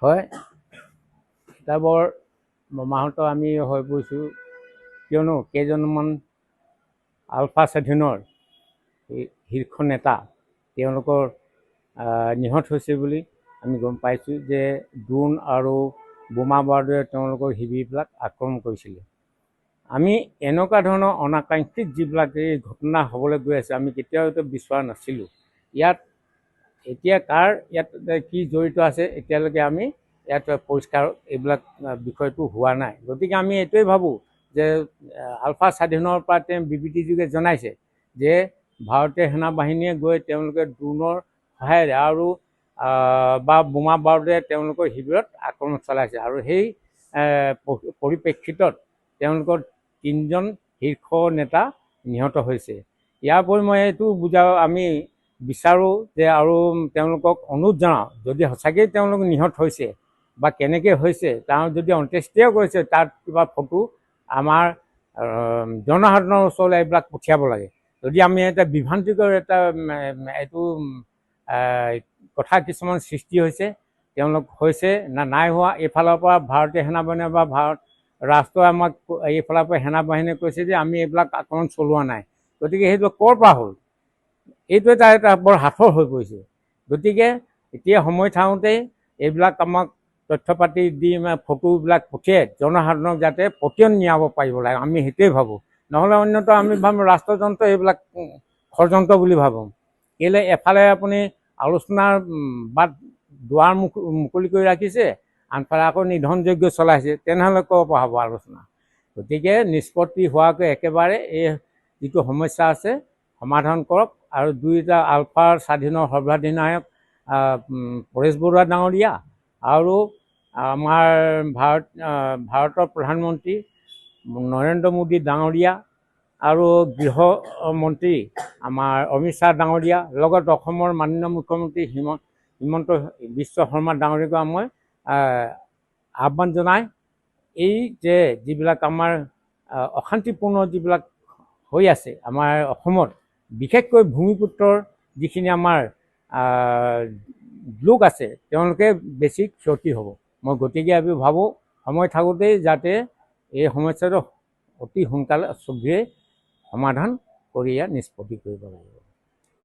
হয় এটা বৰ মৰ্মাহত আমি হৈ পৰিছোঁ, কিয়নো কেইজনমান আলফা স্বাধীনৰ শীৰ্ষ নেতা তেওঁলোকৰ নিহত হৈছে বুলি আমি গম পাইছোঁ যে ড্ৰোন আৰু বোমা বাৰুদে তেওঁলোকৰ শিবিৰবিলাক আক্ৰমণ কৰিছিলে। আমি এনেকুৱা ধৰণৰ অনাকাংক্ষিত যিবিলাক এই ঘটনা হ'বলৈ গৈ আছে আমি কেতিয়াও এইটো বিচৰা নাছিলোঁ। ইয়াত এতিয়া কাৰ ইয়াত কি জড়িত আছে এতিয়ালৈকে আমি ইয়াত পৰিষ্কাৰ এইবিলাক বিষয়টো হোৱা নাই। গতিকে আমি এইটোৱে ভাবোঁ যে আলফা স্বাধীনৰ পৰা তেওঁ বিবৃতিযোগে জনাইছে যে ভাৰতীয় সেনা বাহিনীয়ে গৈ তেওঁলোকে ড্ৰোনৰ সহায়েৰে আৰু বা বোমা বাৰুদে তেওঁলোকৰ শিবিৰত আক্ৰমণ চলাইছে আৰু সেই পৰিপ্ৰেক্ষিতত তেওঁলোকৰ 3জন শীৰ্ষ নেতা নিহত হৈছে। ইয়াৰ উপৰি মই এইটো আমি বিচাৰোঁ যে আৰু তেওঁলোকক অনুৰোধ জনাওঁ, যদি সঁচাকৈয়ে তেওঁলোক নিহত হৈছে বা কেনেকৈ হৈছে তেওঁ যদি অন্ত্যেষ্টিক্ৰিয়া কৰিছে তাত কিবা ফটো আমাৰ জনসাধাৰণৰ ওচৰলৈ এইবিলাক পঠিয়াব লাগে। যদি আমি এটা বিভ্ৰান্তিকৰ এইটো কথা কিছুমান সৃষ্টি হৈছে, তেওঁলোক হৈছে না নাই হোৱা, এইফালৰ পৰা ভাৰতীয় সেনা বাহিনী বা ৰাষ্ট্ৰই আমাক এইফালৰ পৰা সেনা বাহিনীয়ে কৈছে যে আমি এইবিলাক আক্ৰমণ চলোৱা নাই। গতিকে সেইটো ক'ৰ পৰা হ'ল? এইটো এটা বৰ হাথৰ হৈ পৰিছে। গতিকে এতিয়া সময় থাকোঁতেই এইবিলাক আমাক তথ্য পাতি দি ফটোবিলাক পঠিয়াই জনসাধাৰণক যাতে পতিয়ন নিয়াব পাৰিব লাগে, আমি সেইটোৱে ভাবোঁ। নহ'লে অন্যতো আমি ভাবোঁ ৰাষ্ট্ৰযন্ত্ৰ এইবিলাক ষড়যন্ত্ৰ বুলি ভাবোঁ। কেলৈ এফালে আপুনি আলোচনাৰ বাট দুৱাৰ মুকলি কৰি ৰাখিছে, আনফালে আকৌ নিধনযজ্ঞ চলাইছে, তেনেহ'লে ক'ৰ পৰা হ'ব আলোচনা? গতিকে নিষ্পত্তি হোৱাকৈ একেবাৰে এই যিটো সমস্যা আছে সমাধান কৰক আৰু দুয়োটা আলফাৰ স্বাধীনৰ সৰ্বাধিনায়ক পৰেশ বৰুৱা ডাঙৰীয়া আৰু আমাৰ ভাৰতৰ প্ৰধানমন্ত্ৰী নৰেন্দ্ৰ মোদী ডাঙৰীয়া আৰু গৃহমন্ত্ৰী আমাৰ অমিত শ্বাহ ডাঙৰীয়া লগত অসমৰ মাননীয় মুখ্যমন্ত্ৰী হিমন্ত বিশ্ব শৰ্মা ডাঙৰীয়াকো মই আহ্বান জনাই এই যে যিবিলাক আমাৰ অশান্তিপূৰ্ণ যিবিলাক হৈ আছে আমাৰ অসমত, বিশেষকৈ ভূমিপুত্ৰৰ যিখিনি আমাৰ লোক আছে তেওঁলোকে বেছি ক্ষতি হ'ব। মই গতিকে আমি ভাবোঁ সময় থাকোঁতেই যাতে এই সমস্যাটো অতি সোনকালে চবেই সমাধান কৰি ইয়াত নিষ্পত্তি কৰিব লাগে।